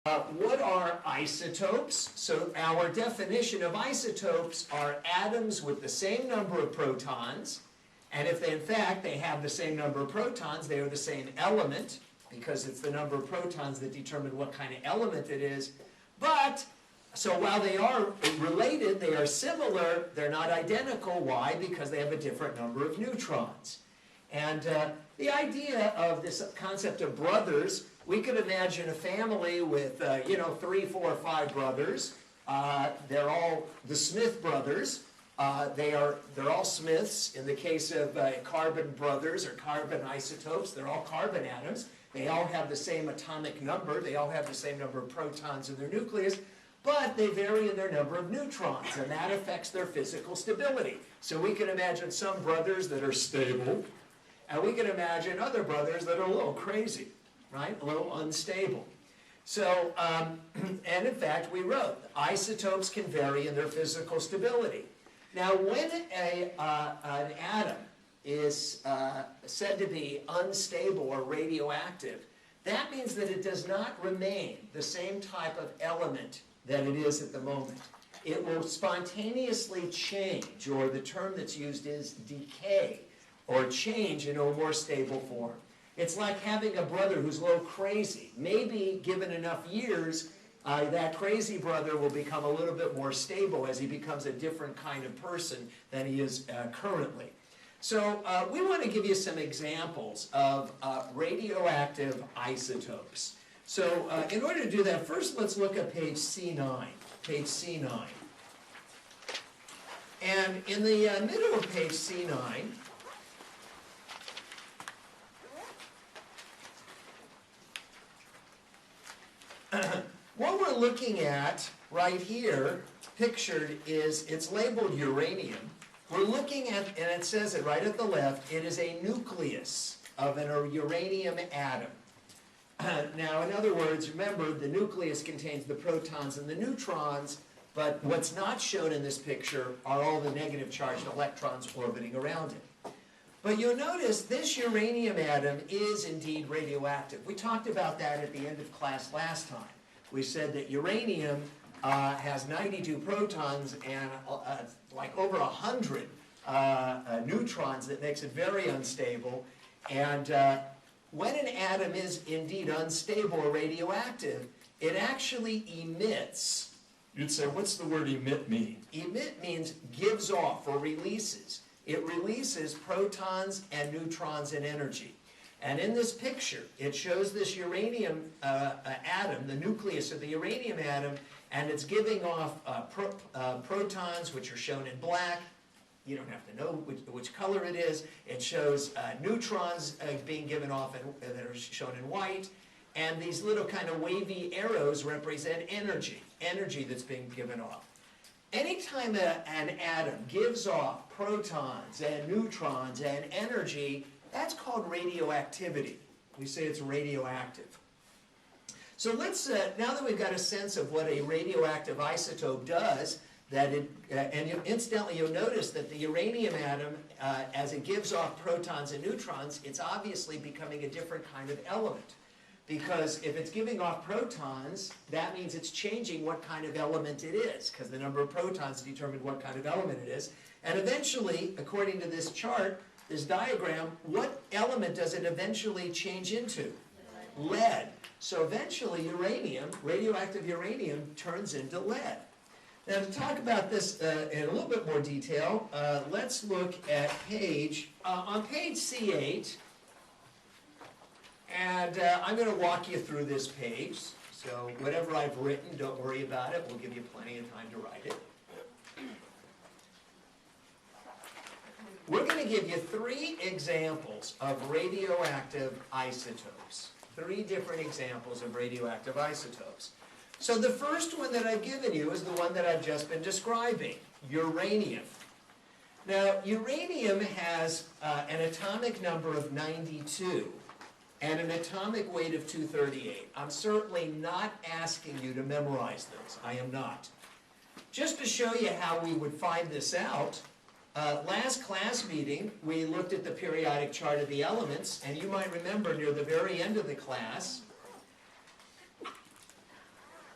What are isotopes? So our definition of isotopes are atoms with the same number of protons, and if in fact they have the same number of protons, they are the same element, because it's the number of protons that determine what kind of element it is. But, so while they are related, they are similar, they're not identical. Why? Because they have a different number of neutrons. And the idea of this concept of brothers, we could imagine a family with, 3, 4, 5 brothers. They're all the Smith brothers. They're all Smiths. In the case of carbon brothers or carbon isotopes, they're all carbon atoms. They all have the same atomic number. They all have the same number of protons in their nucleus, but they vary in their number of neutrons, and that affects their physical stability. So we can imagine some brothers that are stable, and we can imagine other brothers that are a little crazy, right? A little unstable. So, and in fact, we wrote, isotopes can vary in their physical stability. Now, when an atom is said to be unstable or radioactive, that means that it does not remain the same type of element that it is at the moment. It will spontaneously change, or the term that's used is decay, or change into a more stable form. It's like having a brother who's a little crazy. Maybe given enough years, that crazy brother will become a little bit more stable as he becomes a different kind of person than he is currently. So we want to give you some examples of radioactive isotopes. So in order to do that, first let's look at page C9. Page C9. And in the middle of page C9, what we're looking at right here, pictured, is it's labeled uranium. We're looking at, and it says it right at the left, it is a nucleus of a uranium atom. Now, in other words, remember, the nucleus contains the protons and the neutrons, but what's not shown in this picture are all the negative charged electrons orbiting around it. But you'll notice this uranium atom is indeed radioactive. We talked about that at the end of class last time. We said that uranium has 92 protons and like over 100 neutrons. That makes it very unstable. And when an atom is indeed unstable or radioactive, it actually emits. You'd say, what's the word emit mean? Emit means gives off or releases. It releases protons and neutrons and energy. And in this picture, it shows this uranium atom, the nucleus of the uranium atom, and it's giving off protons, which are shown in black. You don't have to know which color it is. It shows neutrons being given off that are shown in white. And these little kind of wavy arrows represent energy that's being given off. Anytime an atom gives off protons and neutrons and energy, that's called radioactivity. We say it's radioactive. So let's, now that we've got a sense of what a radioactive isotope does, incidentally you'll notice that the uranium atom, as it gives off protons and neutrons, it's obviously becoming a different kind of element. Because if it's giving off protons, that means it's changing what kind of element it is, because the number of protons determine what kind of element it is. And eventually, according to this chart, this diagram, what element does it eventually change into? Lead. So eventually uranium, radioactive uranium, turns into lead. Now to talk about this in a little bit more detail, let's look at on page C8, and I'm going to walk you through this page. So whatever I've written, don't worry about it. We'll give you plenty of time to write it. We're going to give you 3 examples of radioactive isotopes. 3 different examples of radioactive isotopes. So the first one that I've given you is the one that I've just been describing, uranium. Now, uranium has an atomic number of 92 and an atomic weight of 238. I'm certainly not asking you to memorize those. I am not. Just to show you how we would find this out, last class meeting, we looked at the periodic chart of the elements, and you might remember near the very end of the class,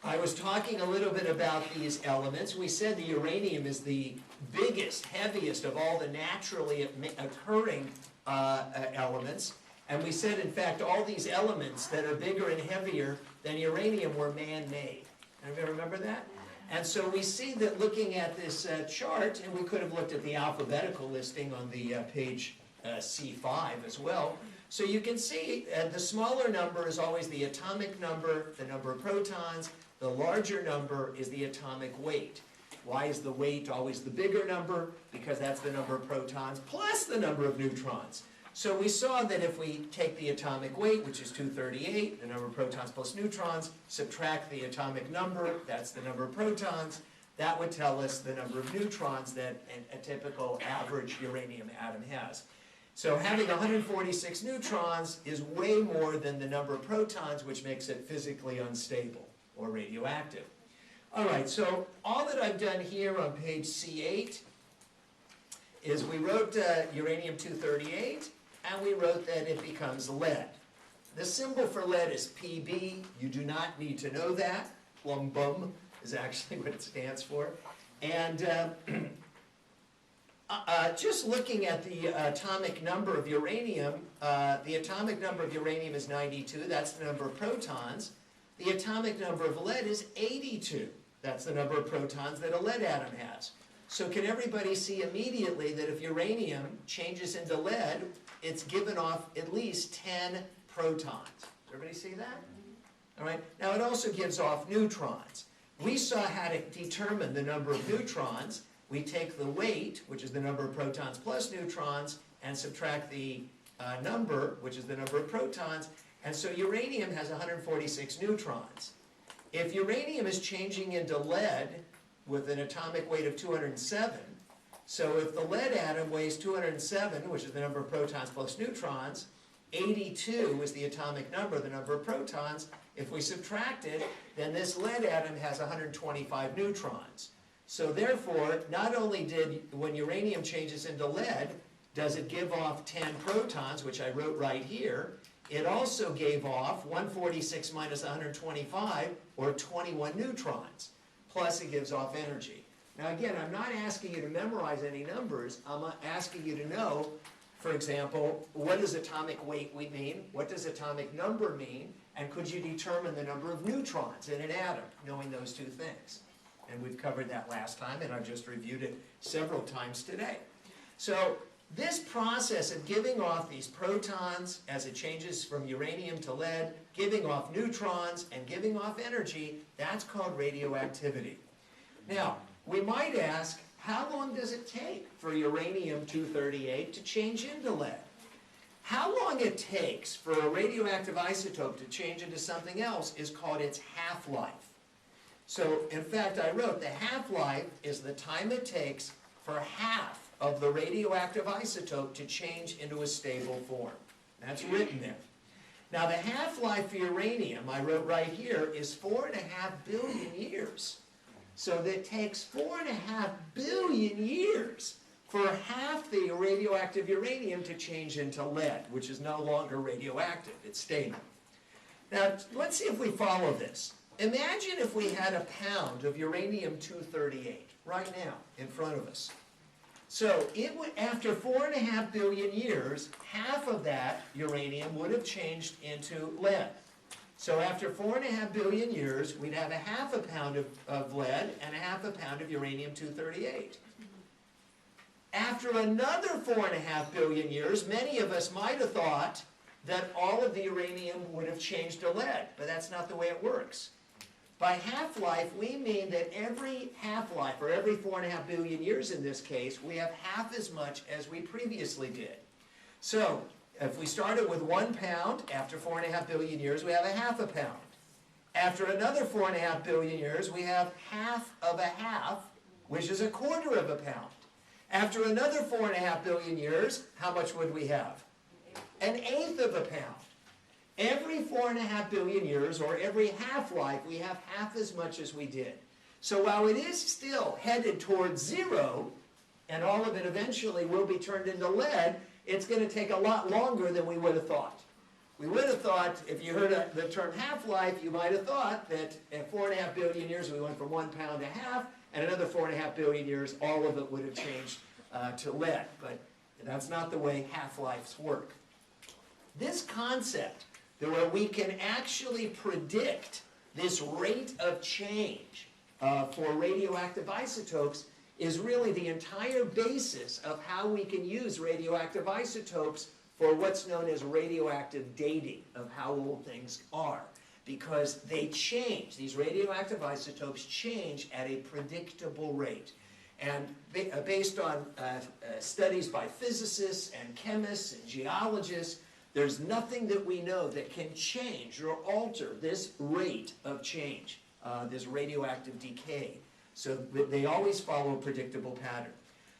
I was talking a little bit about these elements. We said the uranium is the biggest, heaviest of all the naturally occurring elements. And we said, in fact, all these elements that are bigger and heavier than uranium were man-made. Everybody remember that? And so we see that looking at this chart, and we could have looked at the alphabetical listing on the page C5 as well. So you can see the smaller number is always the atomic number, the number of protons. The larger number is the atomic weight. Why is the weight always the bigger number? Because that's the number of protons plus the number of neutrons. So we saw that if we take the atomic weight, which is 238, the number of protons plus neutrons, subtract the atomic number, that's the number of protons, that would tell us the number of neutrons that a typical average uranium atom has. So having 146 neutrons is way more than the number of protons, which makes it physically unstable or radioactive. All right, so all that I've done here on page C8 is we wrote uranium-238, and we wrote that it becomes lead. The symbol for lead is Pb. You do not need to know that. Plum bum is actually what it stands for. And just looking at the atomic number of uranium, the atomic number of uranium is 92. That's the number of protons. The atomic number of lead is 82. That's the number of protons that a lead atom has. So can everybody see immediately that if uranium changes into lead, it's given off at least 10 protons? Does everybody see that? All right. Now it also gives off neutrons. We saw how to determine the number of neutrons. We take the weight, which is the number of protons plus neutrons, and subtract the number, which is the number of protons. And so uranium has 146 neutrons. If uranium is changing into lead with an atomic weight of 207, so if the lead atom weighs 207, which is the number of protons plus neutrons, 82 is the atomic number, the number of protons. If we subtract it, then this lead atom has 125 neutrons. So therefore, not only when uranium changes into lead, does it give off 10 protons, which I wrote right here, it also gave off 146 minus 125, or 21 neutrons. Plus it gives off energy. Now again, I'm not asking you to memorize any numbers. I'm asking you to know, for example, what does atomic weight mean? What does atomic number mean? And could you determine the number of neutrons in an atom, knowing those two things? And we've covered that last time, and I've just reviewed it several times today. So this process of giving off these protons as it changes from uranium to lead, giving off neutrons, and giving off energy, that's called radioactivity. Now, we might ask, how long does it take for uranium-238 to change into lead? How long it takes for a radioactive isotope to change into something else is called its half-life. So, in fact, I wrote the half-life is the time it takes for half of the radioactive isotope to change into a stable form. That's written there. Now the half-life for uranium, I wrote right here, is 4.5 billion years. So that takes 4.5 billion years for half the radioactive uranium to change into lead, which is no longer radioactive, it's stable. Now let's see if we follow this. Imagine if we had a pound of uranium-238 right now in front of us. So it would, after 4.5 billion years, half of that uranium would have changed into lead. So after 4.5 billion years, we'd have a half a pound of lead and a half a pound of uranium-238. After another 4.5 billion years, many of us might have thought that all of the uranium would have changed to lead, but that's not the way it works. By half-life, we mean that every half-life, or every 4.5 billion years in this case, we have half as much as we previously did. So, if we started with 1 pound, after 4.5 billion years, we have a half a pound. After another 4.5 billion years, we have half of a half, which is a quarter of a pound. After another 4.5 billion years, how much would we have? An eighth of a pound. Every 4.5 billion years, or every half-life, we have half as much as we did. So while it is still headed towards zero, and all of it eventually will be turned into lead, it's going to take a lot longer than we would have thought. We would have thought, if you heard the term half-life, you might have thought that at 4.5 billion years we went from 1 pound to half, and another 4.5 billion years, all of it would have changed to lead. But that's not the way half-lives work. This concept, that where we can actually predict this rate of change for radioactive isotopes, is really the entire basis of how we can use radioactive isotopes for what's known as radioactive dating of how old things are. Because they change, these radioactive isotopes change at a predictable rate. And based on studies by physicists and chemists and geologists, there's nothing that we know that can change or alter this rate of change, this radioactive decay. So they always follow a predictable pattern.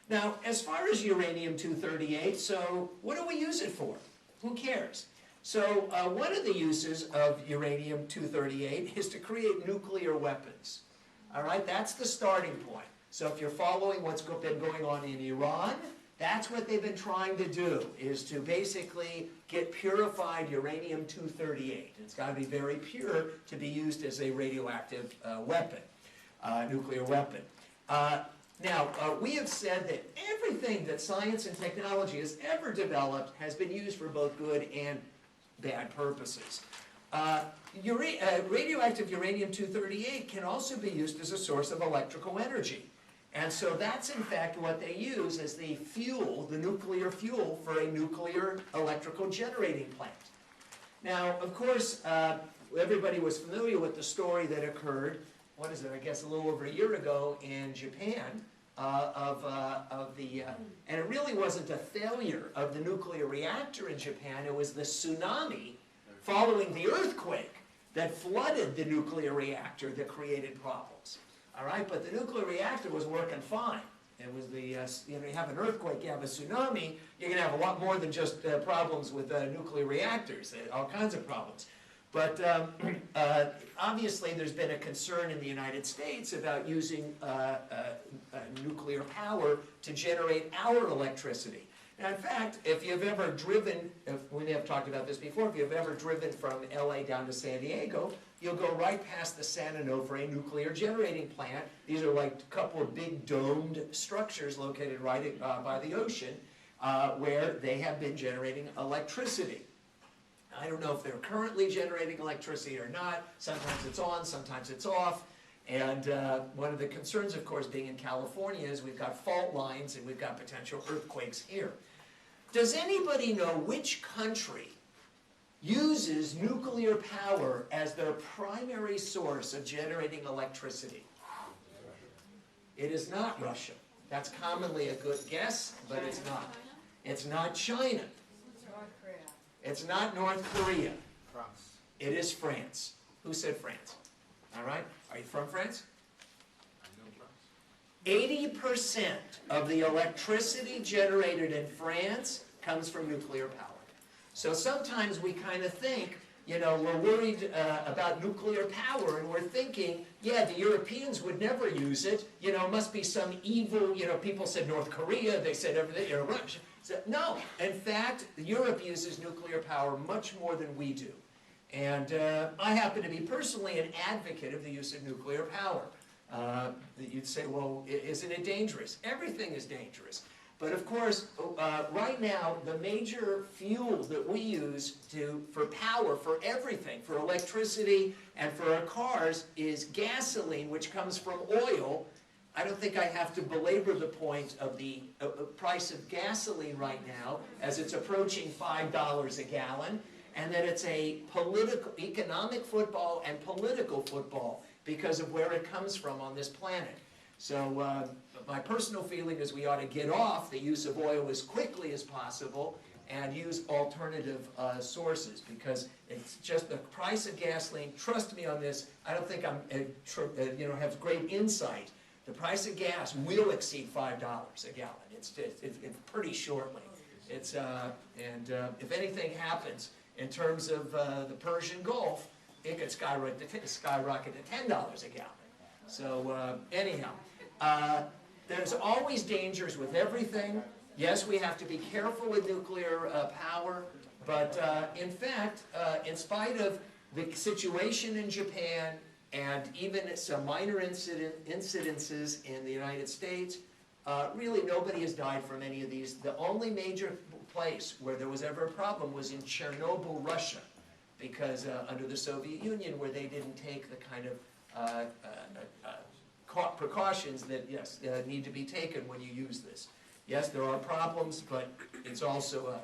Now, as far as uranium-238, so what do we use it for? Who cares? So one of the uses of uranium-238 is to create nuclear weapons. All right, that's the starting point. So if you're following what's been going on in Iran, that's what they've been trying to do, is to basically get purified uranium-238. It's got to be very pure to be used as a radioactive weapon, nuclear weapon. Now, we have said that everything that science and technology has ever developed has been used for both good and bad purposes. Radioactive uranium-238 can also be used as a source of electrical energy. And so that's in fact what they use as the fuel, the nuclear fuel for a nuclear electrical generating plant. Now, of course, everybody was familiar with the story that occurred, what is it, I guess a little over a year ago in Japan, and it really wasn't a failure of the nuclear reactor in Japan, it was the tsunami following the earthquake that flooded the nuclear reactor that created problems. All right, but the nuclear reactor was working fine. It was the, you have an earthquake, you have a tsunami, you're going to have a lot more than just problems with nuclear reactors, all kinds of problems. But obviously there's been a concern in the United States about using nuclear power to generate our electricity. Now, in fact, if you've ever driven, we have talked about this before, if you've ever driven from LA down to San Diego, you'll go right past the San Onofre nuclear generating plant. These are like a couple of big domed structures located right by the ocean where they have been generating electricity. I don't know if they're currently generating electricity or not. Sometimes it's on, sometimes it's off. And one of the concerns, of course, being in California is we've got fault lines and we've got potential earthquakes here. Does anybody know which country uses nuclear power as their primary source of generating electricity? It is not Russia. That's commonly a good guess, but it's not. It's not China. It's not North Korea. France. It is France. Who said France? All right. Are you from France? I know France. 80% of the electricity generated in France comes from nuclear power. So sometimes we kind of think, we're worried about nuclear power, and we're thinking, yeah, the Europeans would never use it. It must be some evil, people said North Korea, they said everything, Russia. So, no, in fact, Europe uses nuclear power much more than we do. And I happen to be personally an advocate of the use of nuclear power. You'd say, well, isn't it dangerous? Everything is dangerous. But of course, right now, the major fuel that we use for power, for everything, for electricity and for our cars is gasoline, which comes from oil. I don't think I have to belabor the point of the price of gasoline right now, as it's approaching $5 a gallon, and that it's a economic football and political football because of where it comes from on this planet. So my personal feeling is we ought to get off the use of oil as quickly as possible and use alternative sources, because it's just the price of gasoline. Trust me on this. I don't think I'm have great insight. The price of gas will exceed $5 a gallon. It's pretty shortly. It's if anything happens in terms of the Persian Gulf, it could skyrocket to $10 a gallon. So anyhow, there's always dangers with everything. Yes, we have to be careful with nuclear power, but in fact, in spite of the situation in Japan and even some minor incidences in the United States, really nobody has died from any of these. The only major place where there was ever a problem was in Chernobyl, Russia, because under the Soviet Union, where they didn't take the kind of precautions that, yes, need to be taken when you use this. Yes, there are problems, but it's also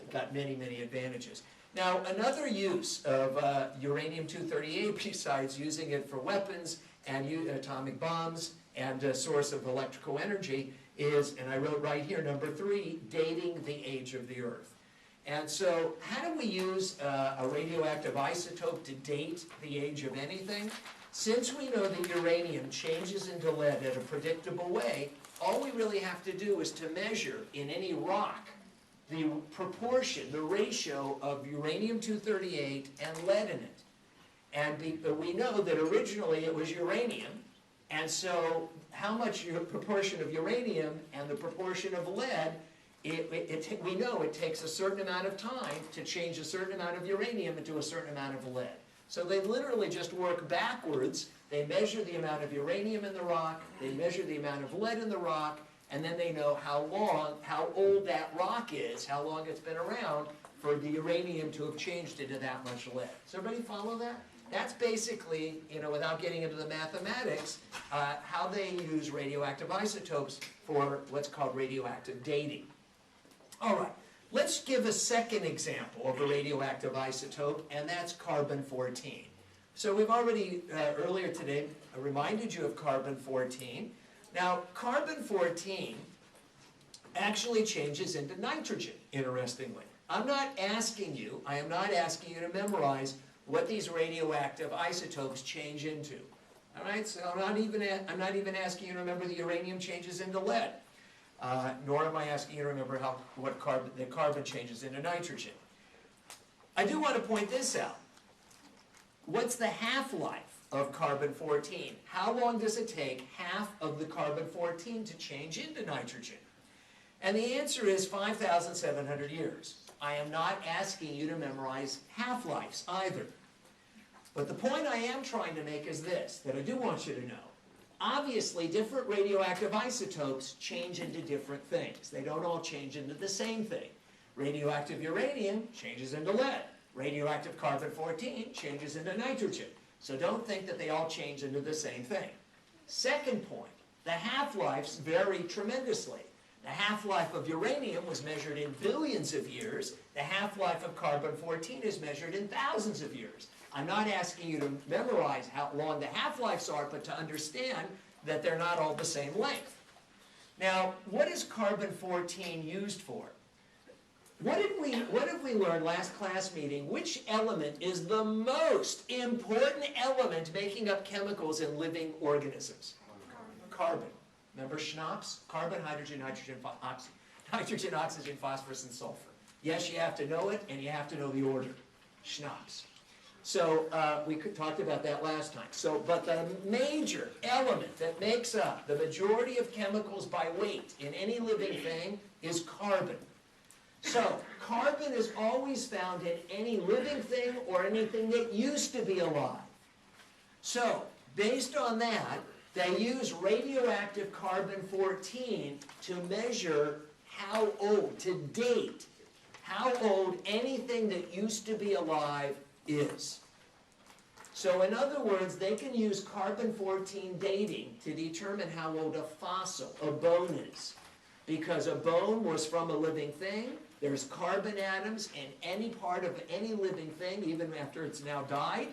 got many, many advantages. Now, another use of uranium-238, besides using it for weapons and atomic bombs and a source of electrical energy, is, and I wrote right here, number 3, dating the age of the Earth. And so, how do we use a radioactive isotope to date the age of anything? Since we know that uranium changes into lead in a predictable way, all we really have to do is to measure in any rock the proportion, the ratio of uranium-238 and lead in it. And we know that originally it was uranium, and so how much proportion of uranium and the proportion of lead, we know it takes a certain amount of time to change a certain amount of uranium into a certain amount of lead. So they literally just work backwards. They measure the amount of uranium in the rock, they measure the amount of lead in the rock, and then they know how old that rock is, how long it's been around for the uranium to have changed into that much lead. Does everybody follow that? That's basically, without getting into the mathematics, how they use radioactive isotopes for what's called radioactive dating. All right, let's give a second example of a radioactive isotope, and that's carbon-14. So we've already, earlier today, reminded you of carbon-14. Now, carbon-14 actually changes into nitrogen, interestingly. I am not asking you to memorize what these radioactive isotopes change into. All right, so I'm not even asking you to remember the uranium changes into lead, nor am I asking you to remember the carbon changes into nitrogen. I do want to point this out. What's the half-life of carbon-14? How long does it take half of the carbon-14 to change into nitrogen? And the answer is 5,700 years. I am not asking you to memorize half-lives either. But the point I am trying to make is this, that I do want you to know. Obviously, different radioactive isotopes change into different things. They don't all change into the same thing. Radioactive uranium changes into lead. Radioactive carbon-14 changes into nitrogen. So don't think that they all change into the same thing. Second point, the half-lives vary tremendously. The half-life of uranium was measured in billions of years. The half-life of carbon-14 is measured in thousands of years. I'm not asking you to memorize how long the half-lives are, but to understand that they're not all the same length. Now, what is carbon-14 used for? What did we learn last class meeting? Which element is the most important element making up chemicals in living organisms? Carbon. Remember schnapps? Carbon, hydrogen, nitrogen, oxygen, phosphorus, and sulfur. Yes, you have to know it, and you have to know the order. Schnapps. So we talked about that last time. But the major element that makes up the majority of chemicals by weight in any living thing is carbon. So, carbon is always found in any living thing or anything that used to be alive. So, based on that, they use radioactive carbon-14 to measure how old, to date, how old anything that used to be alive is. So, in other words, they can use carbon-14 dating to determine how old a fossil, a bone is. Because a bone was from a living thing. There's carbon atoms in any part of any living thing, even after it's now died.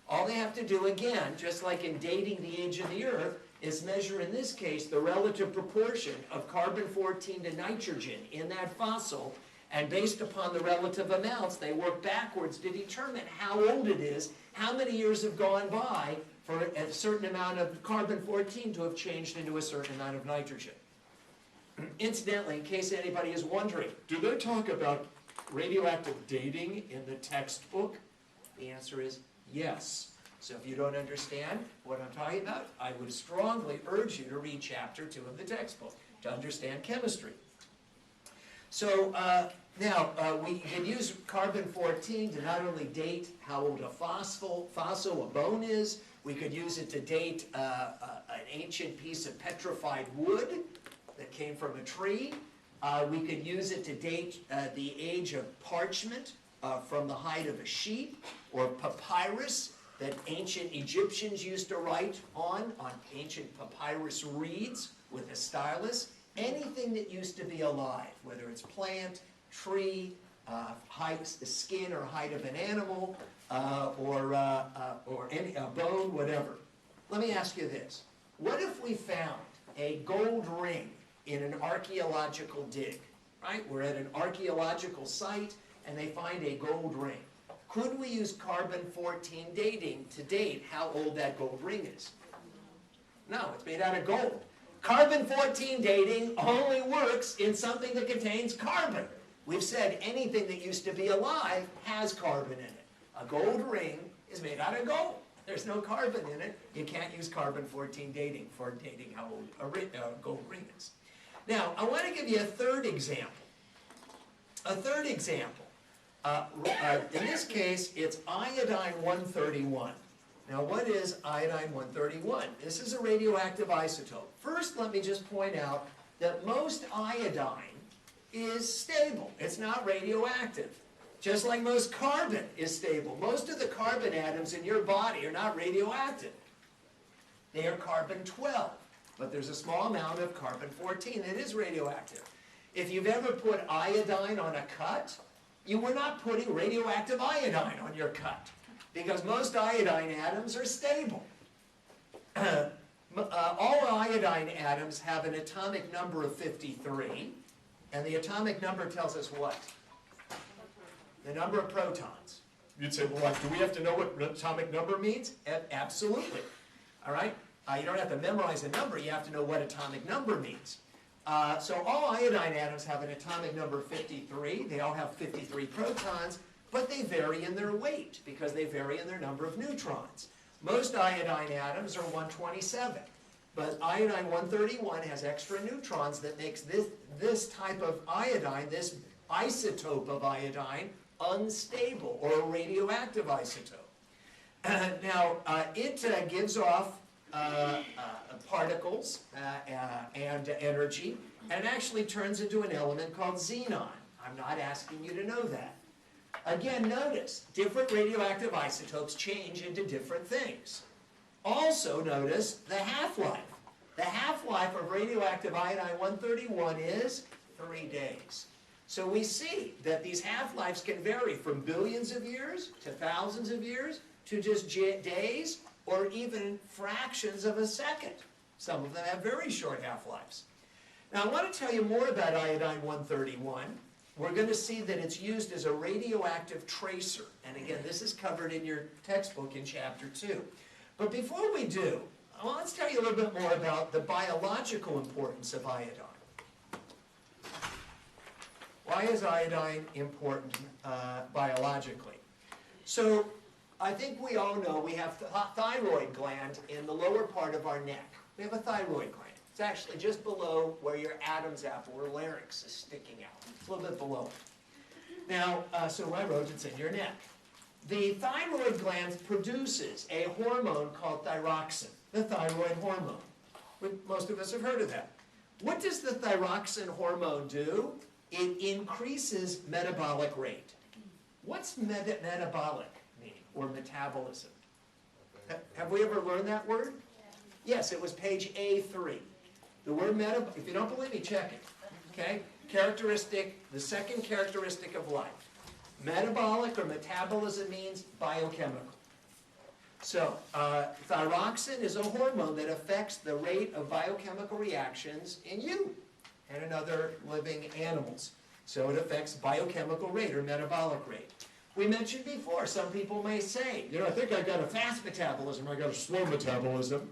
All they have to do, again, just like in dating the age of the Earth, is measure, in this case, the relative proportion of carbon-14 to nitrogen in that fossil, and based upon the relative amounts, they work backwards to determine how old it is, how many years have gone by for a certain amount of carbon-14 to have changed into a certain amount of nitrogen. Incidentally, in case anybody is wondering, do they talk about radioactive dating in the textbook? The answer is yes. So if you don't understand what I'm talking about, I would strongly urge you to read chapter 2 of the textbook to understand chemistry. So now we can use carbon-14 to not only date how old a fossil, a bone is, we could use it to date an ancient piece of petrified wood that came from a tree. We could use it to date the age of parchment from the hide of a sheep, or papyrus that ancient Egyptians used to write on ancient papyrus reeds with a stylus. Anything that used to be alive, whether it's plant, tree, the skin or hide of an animal, or any bone, whatever. Let me ask you this. What if we found a gold ring in an archaeological dig, right? We're at an archaeological site and they find a gold ring. Could we use carbon-14 dating to date how old that gold ring is? No, it's made out of gold. Carbon-14 dating only works in something that contains carbon. We've said anything that used to be alive has carbon in it. A gold ring is made out of gold. There's no carbon in it. You can't use carbon-14 dating for dating how old a gold ring is. Now, I want to give you a third example. A third example. In this case, it's iodine 131. Now, what is iodine 131? This is a radioactive isotope. First, let me just point out that most iodine is stable. It's not radioactive. Just like most carbon is stable. Most of the carbon atoms in your body are not radioactive. They are carbon-12. But there's a small amount of carbon-14 that is radioactive. If you've ever put iodine on a cut, you were not putting radioactive iodine on your cut, because most iodine atoms are stable. All iodine atoms have an atomic number of 53, and the atomic number tells us what? The number of protons. You'd say, well, do we have to know what atomic number means? Absolutely. All right? You don't have to memorize a number, you have to know what atomic number means. So all iodine atoms have an atomic number of 53. They all have 53 protons, but they vary in their weight because they vary in their number of neutrons. Most iodine atoms are 127, but iodine 131 has extra neutrons that makes this type of iodine, this isotope of iodine, unstable, or a radioactive isotope. Now, it gives off particles and energy, and actually turns into an element called xenon. I'm not asking you to know that. Again, notice, different radioactive isotopes change into different things. Also notice the half-life. The half-life of radioactive iodine 131 is 3 days. So we see that these half-lives can vary from billions of years to thousands of years to just days, or even fractions of a second. Some of them have very short half-lives. Now, I want to tell you more about iodine 131. We're going to see that it's used as a radioactive tracer. And again, this is covered in your textbook in Chapter 2. But before we do, let's tell you a little bit more about the biological importance of iodine. Why is iodine important biologically? So, I think we all know we have a thyroid gland in the lower part of our neck. We have a thyroid gland. It's actually just below where your Adam's apple or larynx is sticking out. It's a little bit below it. Now, so I wrote it's in your neck. The thyroid gland produces a hormone called thyroxine, the thyroid hormone. Most of us have heard of that. What does the thyroxine hormone do? It increases metabolic rate. What's metabolic? Or metabolism. Have we ever learned that word? Yes, it was page A3. The word if you don't believe me, check it. Okay? Characteristic, the second characteristic of life. Metabolic or metabolism means biochemical. So, thyroxine is a hormone that affects the rate of biochemical reactions in you and in other living animals. So it affects biochemical rate or metabolic rate. We mentioned before, some people may say, I think I got a fast metabolism, or I got a slow metabolism.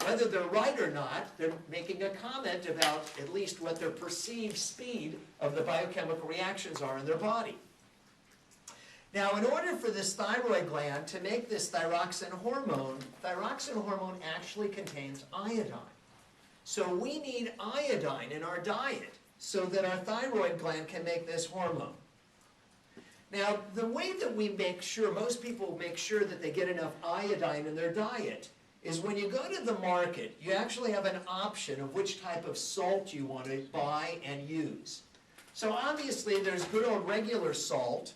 Whether they're right or not, they're making a comment about at least what their perceived speed of the biochemical reactions are in their body. Now, in order for this thyroid gland to make this thyroxine hormone actually contains iodine. So we need iodine in our diet so that our thyroid gland can make this hormone. Now, the way that we make sure, most people make sure that they get enough iodine in their diet, is when you go to the market, you actually have an option of which type of salt you want to buy and use. So obviously there's good old regular salt,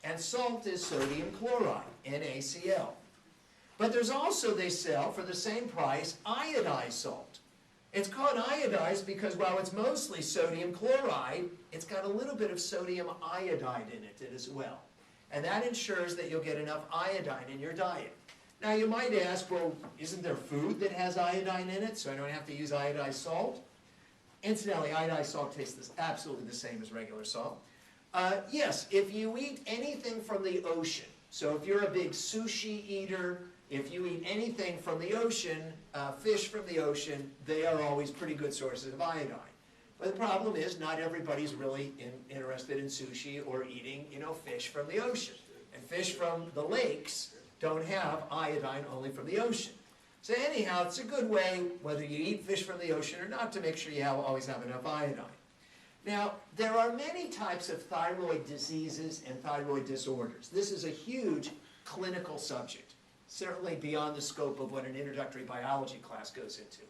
and salt is sodium chloride, NaCl. But there's also, they sell, for the same price, iodized salt. It's called iodized because while it's mostly sodium chloride, it's got a little bit of sodium iodide in it as well. And that ensures that you'll get enough iodine in your diet. Now you might ask, well, isn't there food that has iodine in it, so I don't have to use iodized salt? Incidentally, iodized salt tastes absolutely the same as regular salt. Yes, if you eat anything from the ocean, so if you're a big sushi eater, if you eat anything from the ocean, fish from the ocean, they are always pretty good sources of iodine. But the problem is not everybody's really interested in sushi or eating, fish from the ocean. And fish from the lakes don't have iodine, only from the ocean. So anyhow, it's a good way, whether you eat fish from the ocean or not, to make sure you always have enough iodine. Now, there are many types of thyroid diseases and thyroid disorders. This is a huge clinical subject, certainly beyond the scope of what an introductory biology class goes into.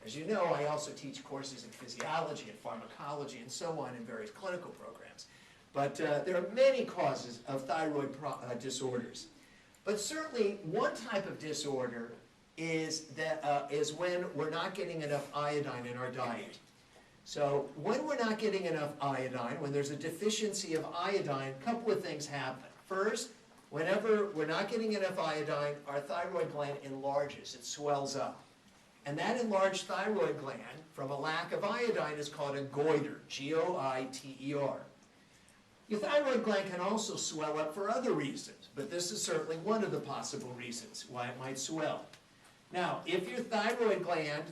As you know, I also teach courses in physiology and pharmacology and so on in various clinical programs. But there are many causes of thyroid disorders. But certainly one type of disorder is when we're not getting enough iodine in our diet. So when we're not getting enough iodine, when there's a deficiency of iodine, a couple of things happen. First, whenever we're not getting enough iodine, our thyroid gland enlarges, it swells up. And that enlarged thyroid gland, from a lack of iodine, is called a goiter, G-O-I-T-E-R. Your thyroid gland can also swell up for other reasons, but this is certainly one of the possible reasons why it might swell. Now, if your thyroid gland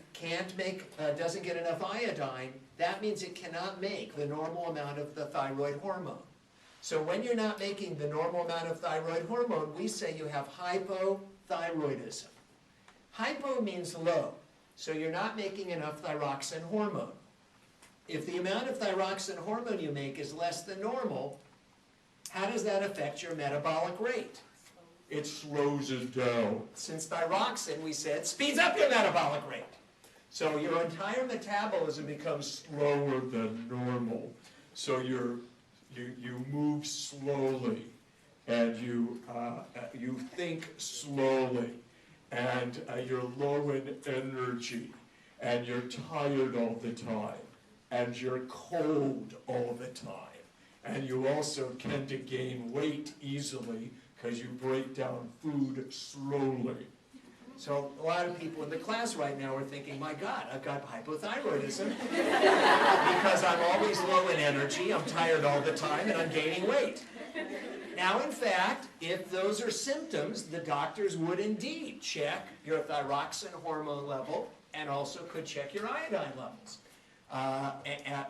doesn't get enough iodine, that means it cannot make the normal amount of the thyroid hormone. So when you're not making the normal amount of thyroid hormone, we say you have hypothyroidism. Hypo means low, so you're not making enough thyroxine hormone. If the amount of thyroxine hormone you make is less than normal, how does that affect your metabolic rate? It slows it down. Since thyroxine, we said, speeds up your metabolic rate. So your entire metabolism becomes slower than normal. So you move slowly, and you think slowly, and you're low in energy, and you're tired all the time, and you're cold all the time, and you also tend to gain weight easily because you break down food slowly. So a lot of people in the class right now are thinking, my God, I've got hypothyroidism because I'm always low in energy, I'm tired all the time, and I'm gaining weight. Now, in fact, if those are symptoms, the doctors would indeed check your thyroxine hormone level and also could check your iodine levels.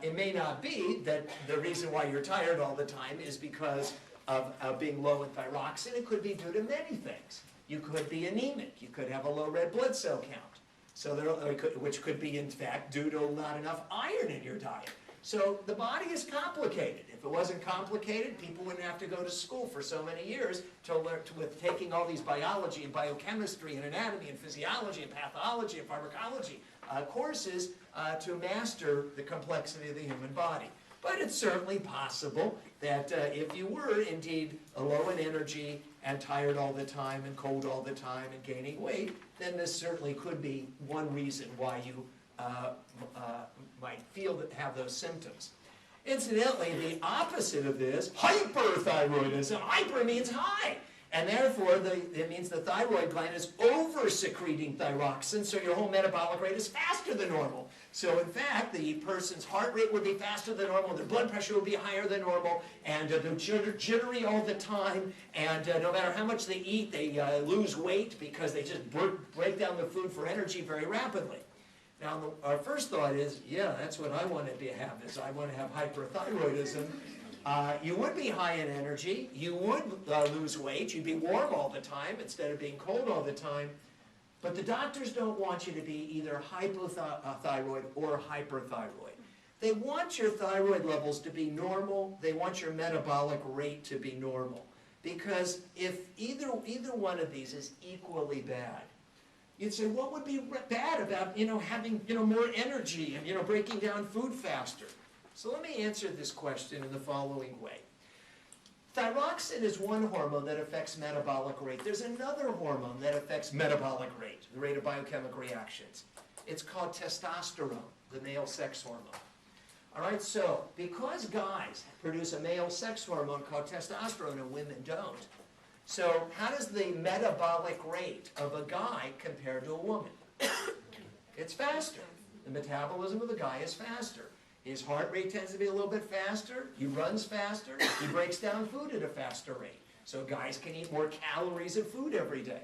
It may not be that the reason why you're tired all the time is because of being low in thyroxine. It could be due to many things. You could be anemic. You could have a low red blood cell count, which could be, in fact, due to not enough iron in your diet. So the body is complicated. If it wasn't complicated, people wouldn't have to go to school for so many years to learn with taking all these biology and biochemistry and anatomy and physiology and pathology and pharmacology courses to master the complexity of the human body. But it's certainly possible that if you were indeed low in energy and tired all the time and cold all the time and gaining weight, then this certainly could be one reason why you might have those symptoms. Incidentally, the opposite of this, hyperthyroidism, hyper means high. And therefore, it means the thyroid gland is over-secreting thyroxine, so your whole metabolic rate is faster than normal. So in fact, the person's heart rate would be faster than normal, their blood pressure would be higher than normal, and they're jittery all the time, and no matter how much they eat, they lose weight because they just break down the food for energy very rapidly. Now, our first thought is, yeah, that's what I want to have, is I want to have hyperthyroidism. You would be high in energy, you would lose weight, you'd be warm all the time instead of being cold all the time, but the doctors don't want you to be either hypothyroid or hyperthyroid. They want your thyroid levels to be normal. They want your metabolic rate to be normal. Because if either one of these is equally bad, you'd say, what would be bad about, having, more energy and, breaking down food faster? So let me answer this question in the following way. Thyroxine is one hormone that affects metabolic rate. There's another hormone that affects metabolic rate, the rate of biochemical reactions. It's called testosterone, the male sex hormone. All right, so because guys produce a male sex hormone called testosterone and women don't, so how does the metabolic rate of a guy compare to a woman? It's faster. The metabolism of the guy is faster. His heart rate tends to be a little bit faster. He runs faster. He breaks down food at a faster rate. So guys can eat more calories of food every day.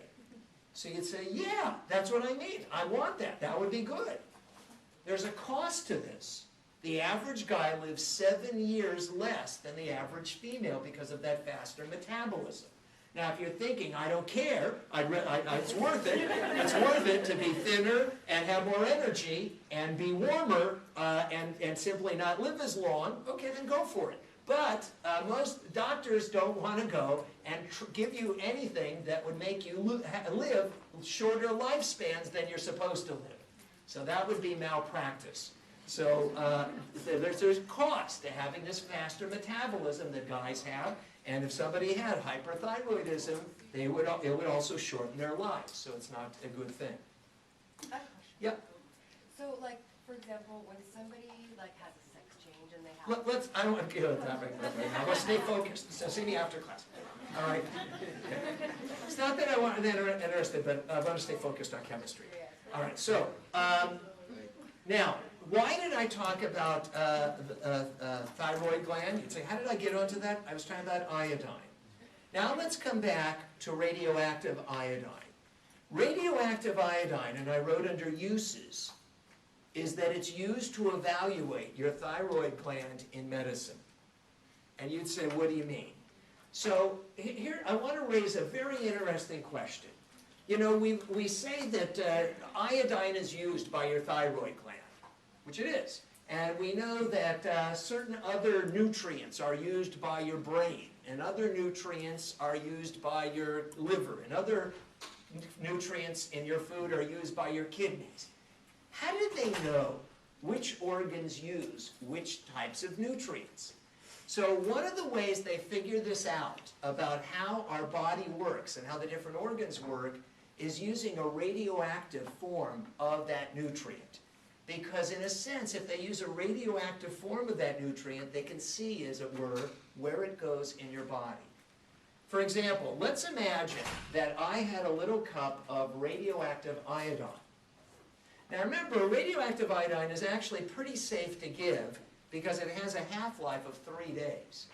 So you'd say, yeah, that's what I mean. I want that. That would be good. There's a cost to this. The average guy lives 7 years less than the average female because of that faster metabolism. Now, if you're thinking, I don't care, it's worth it. It's worth it to be thinner and have more energy and be warmer and simply not live as long, okay, then go for it. But most doctors don't want to go and give you anything that would make you live shorter lifespans than you're supposed to live. So that would be malpractice. So there's cost to having this faster metabolism that guys have. And if somebody had hyperthyroidism, it would also shorten their lives. So it's not a good thing. I have a question. Yep. So, like, for example, when somebody has a sex change and they have... I don't want to get on that right now. Let's stay focused. So see me after class. All right? It's not that I want to be interested, but I want to stay focused on chemistry. All right, so now, why did I talk about thyroid gland? You'd say, how did I get onto that? I was talking about iodine. Now let's come back to radioactive iodine. Radioactive iodine, and I wrote under uses, is that it's used to evaluate your thyroid gland in medicine. And you'd say, what do you mean? So here, I want to raise a very interesting question. We say that iodine is used by your thyroid gland, which it is. And we know that certain other nutrients are used by your brain, and other nutrients are used by your liver, and other nutrients in your food are used by your kidneys. How do they know which organs use which types of nutrients? So one of the ways they figure this out about how our body works and how the different organs work is using a radioactive form of that nutrient. Because in a sense, if they use a radioactive form of that nutrient, they can see, as it were, where it goes in your body. For example, let's imagine that I had a little cup of radioactive iodine. Now remember, radioactive iodine is actually pretty safe to give because it has a half-life of 3 days.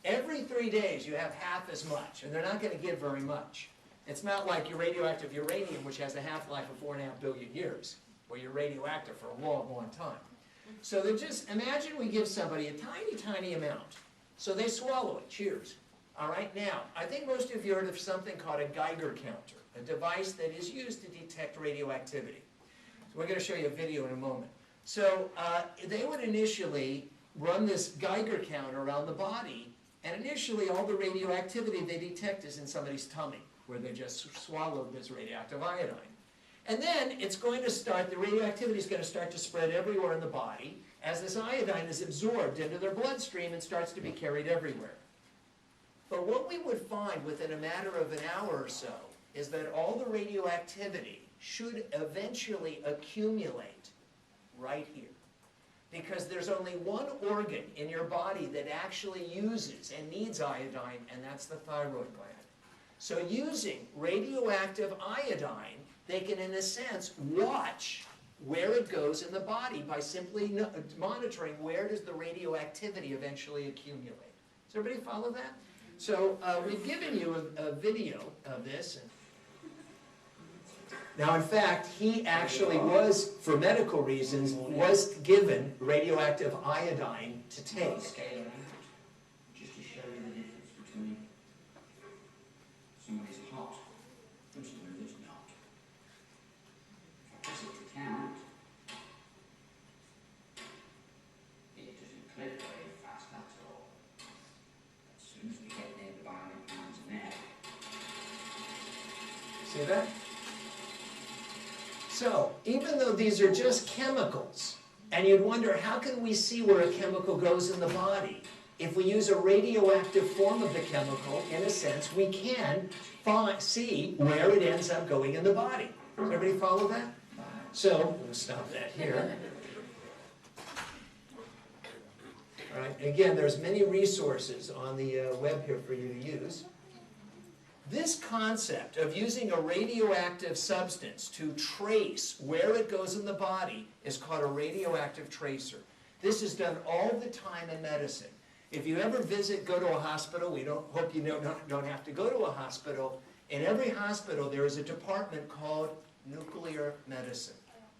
Every 3 days you have half as much, and they're not going to give very much. It's not like your radioactive uranium, which has a half-life of 4.5 billion years, where you're radioactive for a long, long time. So they just, imagine we give somebody a tiny, tiny amount. So they swallow it. Cheers. All right, now, I think most of you heard of something called a Geiger Counter, a device that is used to detect radioactivity. So we're going to show you a video in a moment. So they would initially run this Geiger counter around the body, and initially all the radioactivity they detect is in somebody's tummy, where they just swallowed this radioactive iodine. And then it's going to start, the radioactivity is going to start to spread everywhere in the body as this iodine is absorbed into their bloodstream and starts to be carried everywhere. But what we would find within a matter of an hour or so is that all the radioactivity should eventually accumulate right here. Because there's only one organ in your body that actually uses and needs iodine, and that's the thyroid gland. So using radioactive iodine, they can, in a sense, watch where it goes in the body by simply monitoring where does the radioactivity eventually accumulate. Does everybody follow that? So we've given you a video of this. Now, in fact, he actually was, for medical reasons, was given radioactive iodine to take. Just to show you the difference between somebody's hot and somebody that's not. If I press it to count, See that? So, even though these are just chemicals, and you'd wonder, how can we see where a chemical goes in the body? If we use a radioactive form of the chemical, in a sense, we can see where it ends up going in the body. Does everybody follow that? So, we'll stop that here. All right, again, there's many resources on the web here for you to use. This concept of using a radioactive substance to trace where it goes in the body is called a radioactive tracer. This is done all the time in medicine. If you ever go to a hospital, we hope you don't have to go to a hospital. In every hospital, there is a department called nuclear medicine.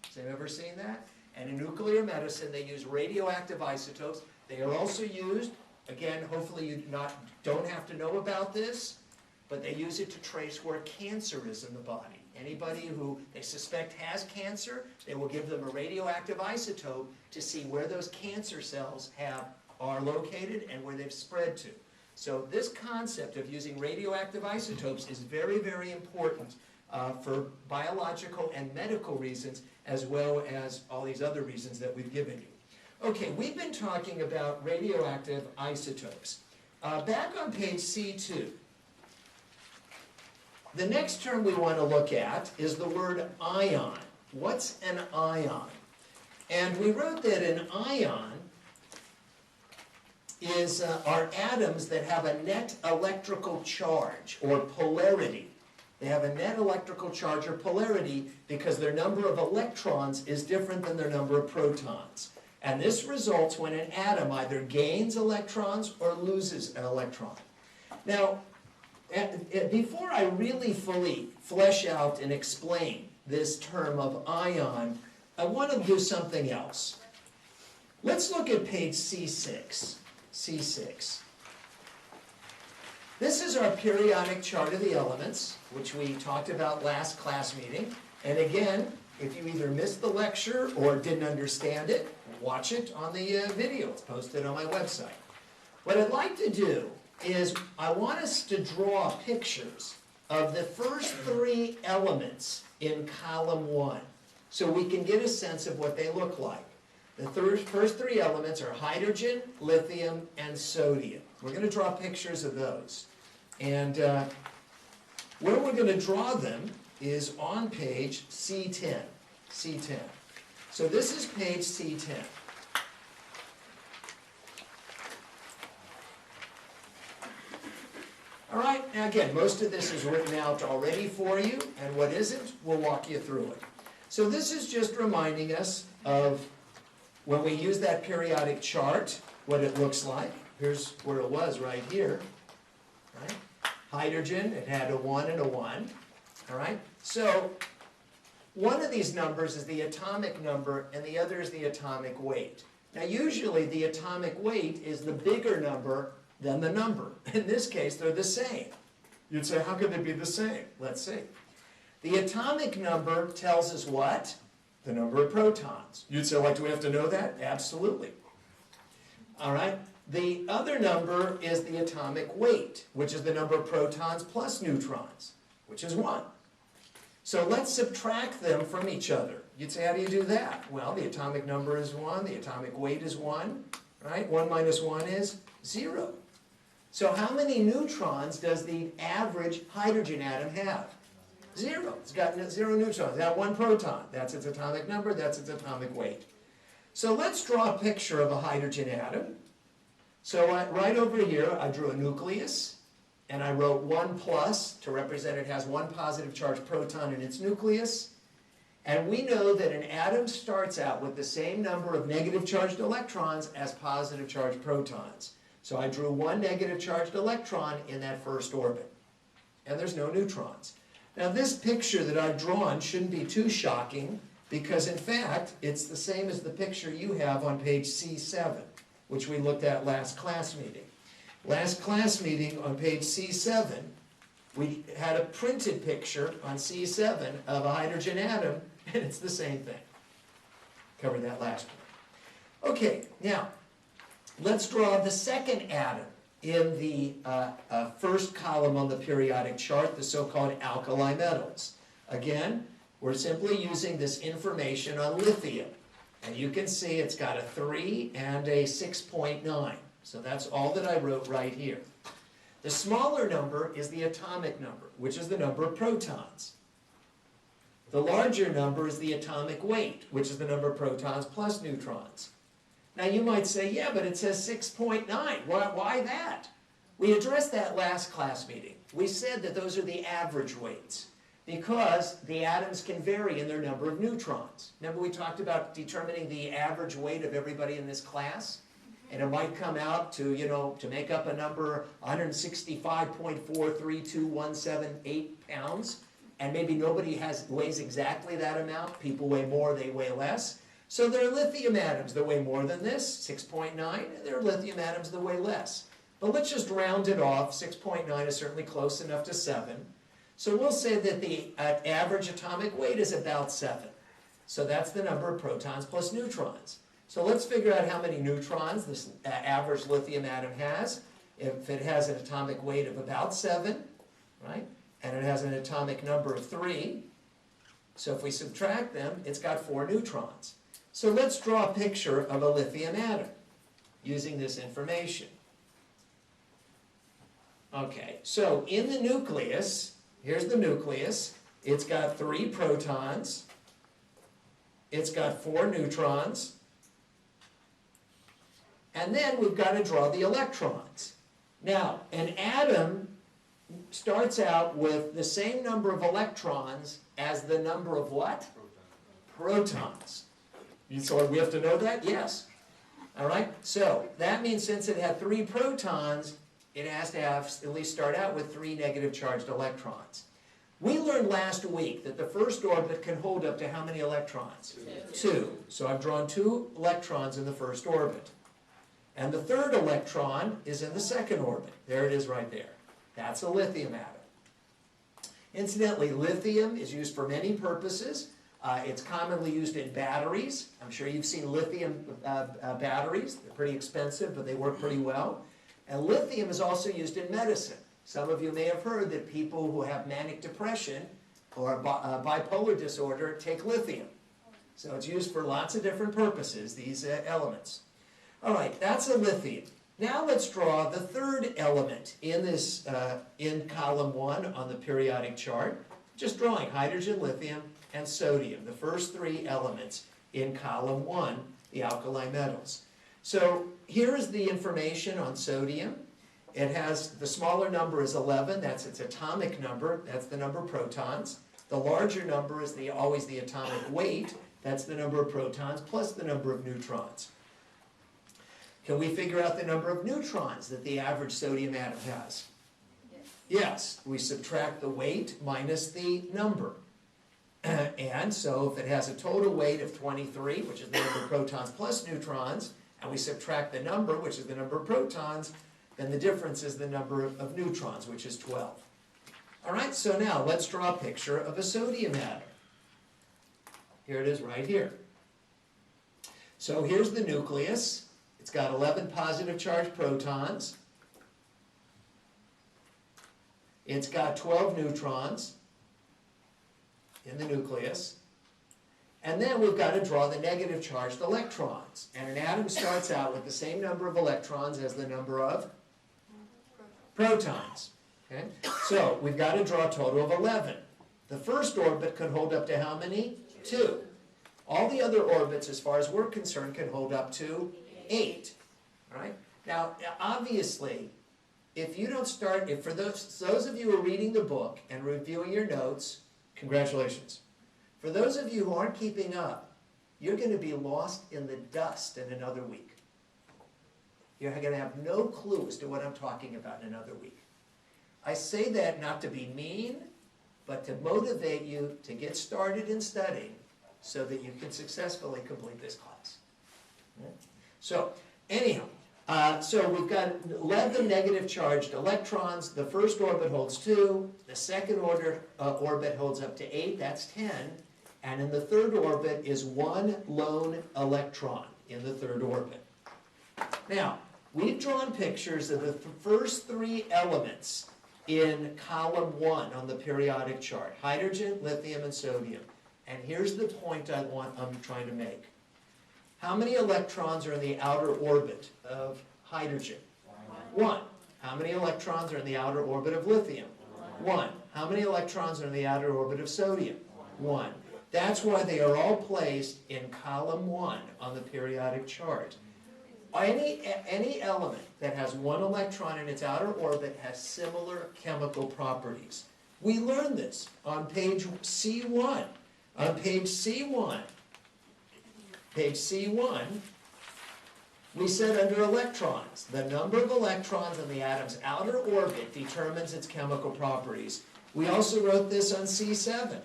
Has anyone ever seen that? And in nuclear medicine, they use radioactive isotopes. They are also used, again, hopefully you don't have to know about this, but they use it to trace where cancer is in the body. Anybody who they suspect has cancer, they will give them a radioactive isotope to see where those cancer cells are located and where they've spread to. So this concept of using radioactive isotopes is very, very important for biological and medical reasons, as well as all these other reasons that we've given you. Okay, we've been talking about radioactive isotopes. Back on page C2, the next term we want to look at is the word ion. What's an ion? And we wrote that an ion are atoms that have a net electrical charge or polarity. They have a net electrical charge or polarity because their number of electrons is different than their number of protons. And this results when an atom either gains electrons or loses an electron. Now, before I really fully flesh out and explain this term of ion, I want to do something else. Let's look at page C6. C6. This is our periodic chart of the elements, which we talked about last class meeting. And again, if you either missed the lecture or didn't understand it, watch it on the video. It's posted on my website. What I'd like to do is I want us to draw pictures of the first three elements in column 1 so we can get a sense of what they look like. The first three elements are hydrogen, lithium, and sodium. We're going to draw pictures of those. And where we're going to draw them is on page C10. C10. So this is page C10. All right, now again, most of this is written out already for you, and what isn't, we'll walk you through it. So this is just reminding us of when we use that periodic chart, what it looks like. Here's where it was right here. Right? Hydrogen, it had a 1 and a 1. All right? So one of these numbers is the atomic number, and the other is the atomic weight. Now usually the atomic weight is the bigger number than the number. In this case, they're the same. You'd say, how could they be the same? Let's see. The atomic number tells us what? The number of protons. You'd say, like, do we have to know that? Absolutely. All right. The other number is the atomic weight, which is the number of protons plus neutrons, which is 1. So let's subtract them from each other. You'd say, how do you do that? Well, the atomic number is 1, the atomic weight is 1, right? 1 minus 1 is 0. So how many neutrons does the average hydrogen atom have? 0. It's got 0 neutrons. It has 1 proton. That's its atomic number. That's its atomic weight. So let's draw a picture of a hydrogen atom. So right over here, I drew a nucleus, and I wrote 1 plus to represent it has 1 positive charged proton in its nucleus. And we know that an atom starts out with the same number of negative charged electrons as positive charged protons. So I drew 1 negative charged electron in that first orbit. And there's no neutrons. Now this picture that I've drawn shouldn't be too shocking because in fact it's the same as the picture you have on page C7, which we looked at last class meeting. Last class meeting on page C7, we had a printed picture on C7 of a hydrogen atom, and it's the same thing. Covered that last one. Okay, now let's draw the second atom in the first column on the periodic chart, the so-called alkali metals. Again, we're simply using this information on lithium. And you can see it's got a 3 and a 6.9. So that's all that I wrote right here. The smaller number is the atomic number, which is the number of protons. The larger number is the atomic weight, which is the number of protons plus neutrons. Now you might say, yeah, but it says 6.9. Why that? We addressed that last class meeting. We said that those are the average weights because the atoms can vary in their number of neutrons. Remember we talked about determining the average weight of everybody in this class? And it might come out to, to make up a number 165.432178 pounds. And maybe nobody weighs exactly that amount. People weigh more, they weigh less. So there are lithium atoms that weigh more than this, 6.9, and there are lithium atoms that weigh less. But let's just round it off. 6.9 is certainly close enough to 7. So we'll say that the average atomic weight is about 7. So that's the number of protons plus neutrons. So let's figure out how many neutrons this average lithium atom has. If it has an atomic weight of about 7, right? And it has an atomic number of 3. So if we subtract them, it's got 4 neutrons. So let's draw a picture of a lithium atom using this information. Okay, so in the nucleus, here's the nucleus. It's got 3 protons. It's got 4 neutrons. And then we've got to draw the electrons. Now, an atom starts out with the same number of electrons as the number of what? Protons. So we have to know that? Yes. All right? So that means since it had 3 protons, it has to have at least start out with 3 negative charged electrons. We learned last week that the first orbit can hold up to how many electrons? 2. So I've drawn 2 electrons in the first orbit. And the third electron is in the second orbit. There it is right there. That's a lithium atom. Incidentally, lithium is used for many purposes. It's commonly used in batteries. I'm sure you've seen lithium batteries. They're pretty expensive, but they work pretty well. And lithium is also used in medicine. Some of you may have heard that people who have manic depression or bipolar disorder take lithium. So it's used for lots of different purposes, these elements. All right, that's a lithium. Now let's draw the third element in this, in column 1 on the periodic chart. Just drawing hydrogen, lithium, and sodium, the first 3 elements in column 1, the alkali metals. So here is the information on sodium. It has, the smaller number is 11, that's its atomic number, that's the number of protons. The larger number is always the atomic weight, that's the number of protons plus the number of neutrons. Can we figure out the number of neutrons that the average sodium atom has? Yes, we subtract the weight minus the number. And so if it has a total weight of 23, which is the number of protons plus neutrons, and we subtract the number, which is the number of protons, then the difference is the number of neutrons, which is 12. All right, so now let's draw a picture of a sodium atom. Here it is right here. So here's the nucleus. It's got 11 positive charged protons. It's got 12 neutrons in the nucleus. And then we've got to draw the negative charged electrons. And an atom starts out with the same number of electrons as the number of protons. Okay? So we've got to draw a total of 11. The first orbit could hold up to how many? 2. All the other orbits, as far as we're concerned, can hold up to 8. All right? Now, obviously, if you don't start, for those of you who are reading the book and reviewing your notes, congratulations. For those of you who aren't keeping up, you're going to be lost in the dust in another week. You're going to have no clue as to what I'm talking about in another week. I say that not to be mean, but to motivate you to get started in studying so that you can successfully complete this class. Right? So, anyhow, so we've got 11 negative charged electrons. The first orbit holds 2. The second orbit holds up to 8. That's 10. And in the third orbit is 1 lone electron in the third orbit. Now, We've drawn pictures of the first three elements in column 1 on the periodic chart: hydrogen, lithium, and sodium. And here's the point I'm trying to make. How many electrons are in the outer orbit of hydrogen? 1. How many electrons are in the outer orbit of lithium? 1. How many electrons are in the outer orbit of sodium? 1. That's why they are all placed in column 1 on the periodic chart. Any element that has 1 electron in its outer orbit has similar chemical properties. We learned this on page C1. On page C1, we said under electrons, the number of electrons in the atom's outer orbit determines its chemical properties. We also wrote this on C7.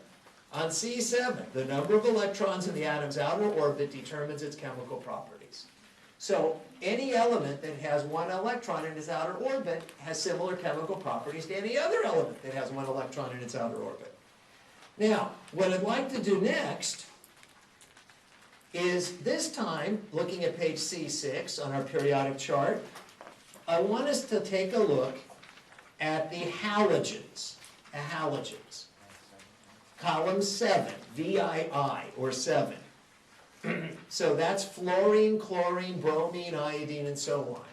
On C7, the number of electrons in the atom's outer orbit determines its chemical properties. So any element that has 1 electron in its outer orbit has similar chemical properties to any other element that has 1 electron in its outer orbit. Now, what I'd like to do next is, this time, looking at page C6 on our periodic chart, I want us to take a look at the halogens. Column 7, VII, or 7. So that's fluorine, chlorine, bromine, iodine, and so on.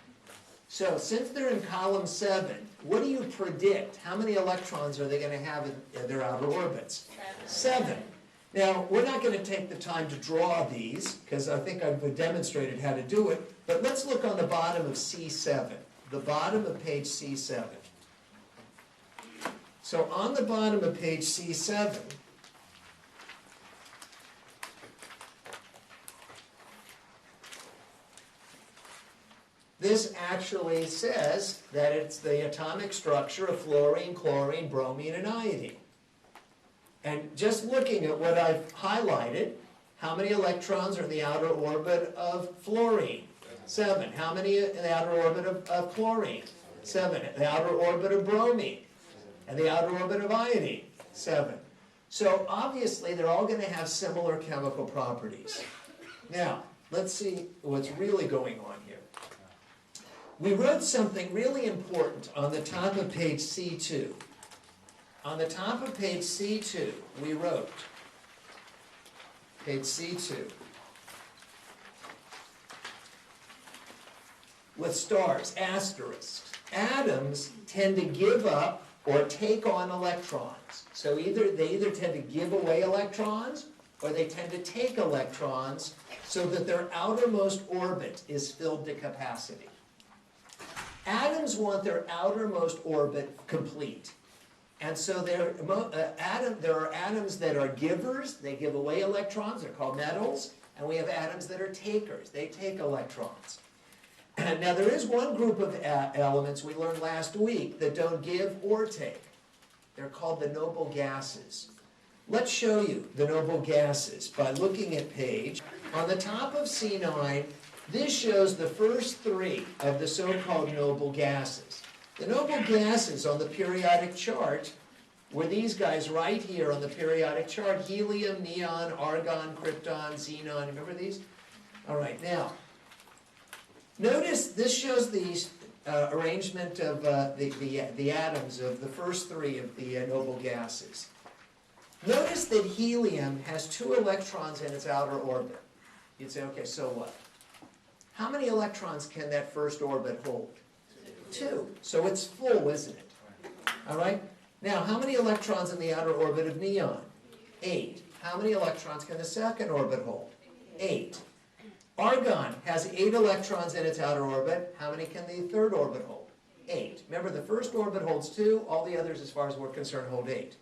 So since they're in column 7, what do you predict? How many electrons are they going to have in their outer orbits? 7. Now, we're not going to take the time to draw these, because I think I've demonstrated how to do it, but let's look on the bottom of C7, the bottom of page C7. So on the bottom of page C7, this actually says that it's the atomic structure of fluorine, chlorine, bromine, and iodine. And just looking at what I've highlighted, how many electrons are in the outer orbit of fluorine? 7. How many in the outer orbit of chlorine? 7. The outer orbit of bromine? And the outer orbit of iodine? 7. So obviously they're all going to have similar chemical properties. Now, let's see what's really going on here. We wrote something really important on the top of page C2. On the top of page C2, we wrote, page C2, with stars, asterisks. Atoms tend to give up or take on electrons. So they either tend to give away electrons or they tend to take electrons so that their outermost orbit is filled to capacity. Atoms want their outermost orbit complete. And so there are atoms that are givers, they give away electrons, they're called metals, and we have atoms that are takers, they take electrons. Now there is one group of elements we learned last week that don't give or take. They're called the noble gases. Let's show you the noble gases by looking at page. On the top of C9, this shows the first 3 of the so-called noble gases. The noble gases on the periodic chart were these guys right here on the periodic chart: helium, neon, argon, krypton, xenon. Remember these? All right, now, notice this shows the arrangement of the atoms of the first 3 of the noble gases. Notice that helium has 2 electrons in its outer orbit. You'd say, okay, so what? How many electrons can that first orbit hold? 2. So it's full, isn't it? All right? Now, how many electrons in the outer orbit of neon? 8. How many electrons can the second orbit hold? 8. Argon has 8 electrons in its outer orbit. How many can the third orbit hold? 8. Remember, the first orbit holds 2. All the others, as far as we're concerned, hold 8.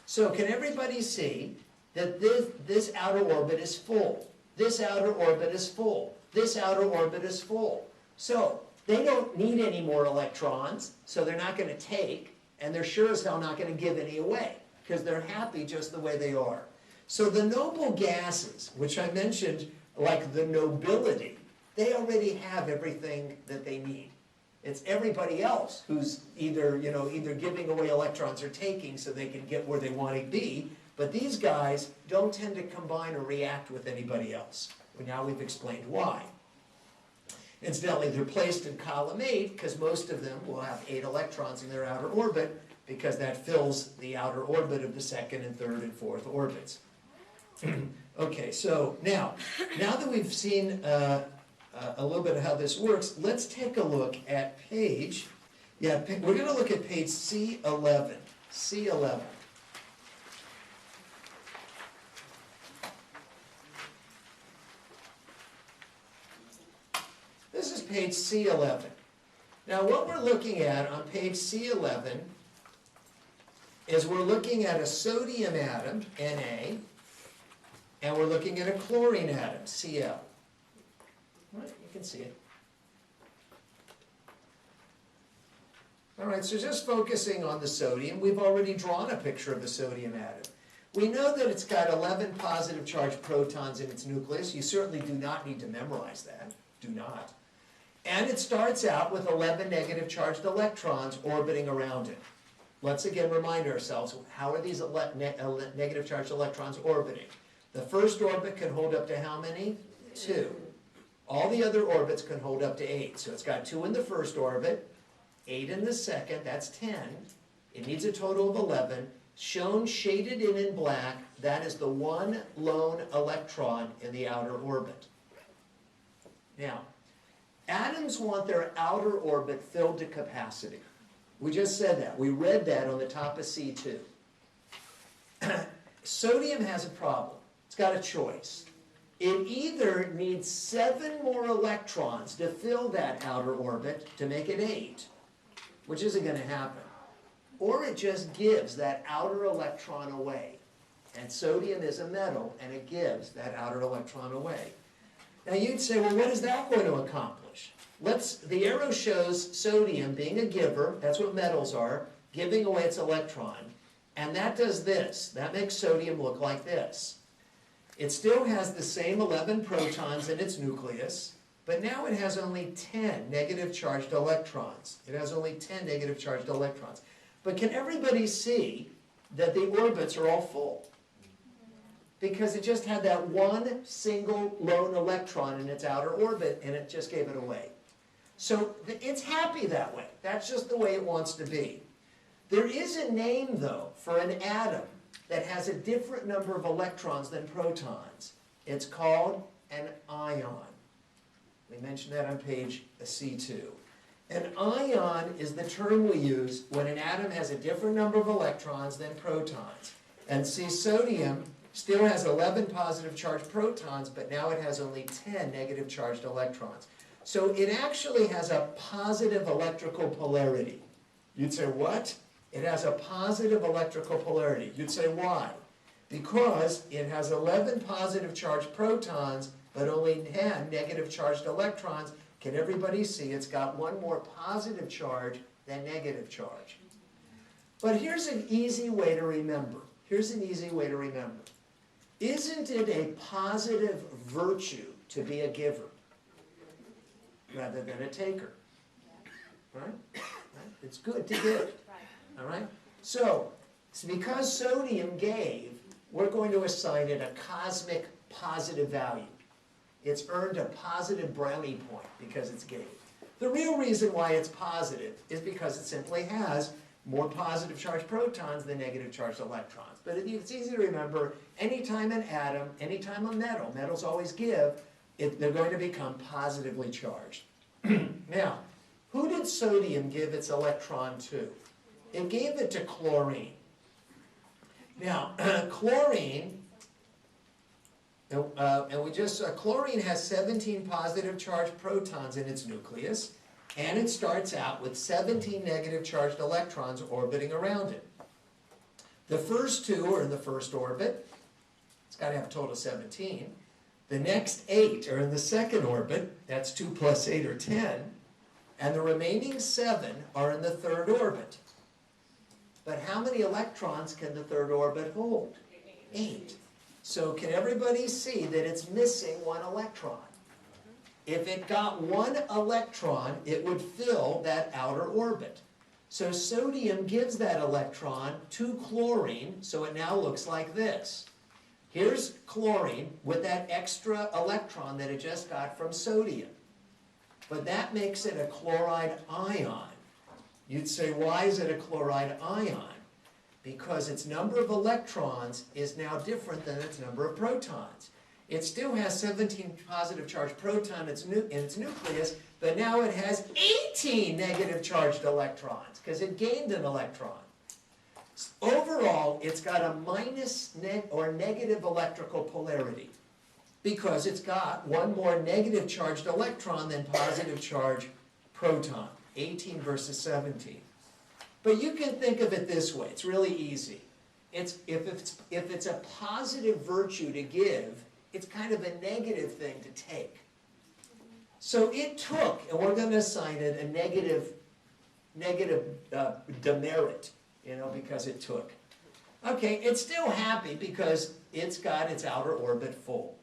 So can everybody see that this outer orbit is full? This outer orbit is full. This outer orbit is full. So they don't need any more electrons, so they're not going to take, and they're sure as hell not going to give any away, because they're happy just the way they are. So the noble gases, which I mentioned, like the nobility, they already have everything that they need. It's everybody else who's either giving away electrons or taking so they can get where they want to be, but these guys don't tend to combine or react with anybody else. Well, now we've explained why. Incidentally, they're placed in column 8 because most of them will have 8 electrons in their outer orbit, because that fills the outer orbit of the second and third and fourth orbits. Okay, so now that we've seen a little bit of how this works, let's take a look at page, we're going to look at page C11. C11. This is page C11. Now what we're looking at on page C11 is we're looking at a sodium atom, Na, and we're looking at a chlorine atom, Cl. Right, you can see it. All right, so just focusing on the sodium, we've already drawn a picture of the sodium atom. We know that it's got 11 positive charged protons in its nucleus. You certainly do not need to memorize that. Do not. And it starts out with 11 negative charged electrons orbiting around it. Let's again remind ourselves, how are these negative charged electrons orbiting? The first orbit can hold up to how many? 2. All the other orbits can hold up to 8. So it's got 2 in the first orbit, 8 in the second, that's 10. It needs a total of 11. Shown shaded in black, that is the one lone electron in the outer orbit. Now, atoms want their outer orbit filled to capacity. We just said that. We read that on the top of C2. Sodium has a problem. It's got a choice. It either needs 7 more electrons to fill that outer orbit to make it 8, which isn't going to happen, or it just gives that outer electron away. And sodium is a metal, and it gives that outer electron away. Now you'd say, well, what is that going to accomplish? The arrow shows sodium being a giver, that's what metals are, giving away its electron. And that does this. That makes sodium look like this. It still has the same 11 protons in its nucleus, but now it has only 10 negative charged electrons. It has only 10 negative charged electrons. But can everybody see that the orbits are all full? Because it just had that one single lone electron in its outer orbit, and it just gave it away. So it's happy that way. That's just the way it wants to be. There is a name, though, for an atom that has a different number of electrons than protons. It's called an ion. We mentioned that on page C2. An ion is the term we use when an atom has a different number of electrons than protons. And see, sodium still has 11 positive charged protons, but now it has only 10 negative charged electrons. So it actually has a positive electrical polarity. You'd say, what? It has a positive electrical polarity. You'd say, why? Because it has 11 positive charged protons, but only 10 negative charged electrons. Can everybody see it's got one more positive charge than negative charge? But here's an easy way to remember. Here's an easy way to remember. Isn't it a positive virtue to be a giver rather than a taker? Right? It's good to give. All right? So, because sodium gave, we're going to assign it a cosmic positive value. It's earned a positive brownie point because it's gave. The real reason why it's positive is because it simply has more positive charged protons than negative charged electrons. But it's easy to remember, anytime an atom, anytime a metal, metals always give, they're going to become positively charged. Now, who did sodium give its electron to? It gave it to chlorine. Now, chlorine, chlorine has 17 positive charged protons in its nucleus, and it starts out with 17 negative charged electrons orbiting around it. The first 2 are in the first orbit. It's got to have a total of 17. The next 8 are in the second orbit. That's 2 plus 8 or 10. And the remaining 7 are in the third orbit. But how many electrons can the third orbit hold? 8. So can everybody see that it's missing 1 electron? If it got 1 electron, it would fill that outer orbit. So sodium gives that electron to chlorine, so it now looks like this. Here's chlorine with that extra electron that it just got from sodium. but that makes it a chloride ion. You'd say, why is it a chloride ion? Because its number of electrons is now different than its number of protons. It still has 17 positive charged protons in its nucleus, but now it has 18 negative charged electrons, because it gained an electron. Overall, it's got a negative electrical polarity, because it's got one more negative charged electron than positive charged proton, 18 versus 17. But you can think of it this way, it's really easy. If it's a positive virtue to give, it's kind of a negative thing to take. So it took, and we're going to assign it a negative demerit, because it took. Okay, it's still happy because it's got its outer orbit full.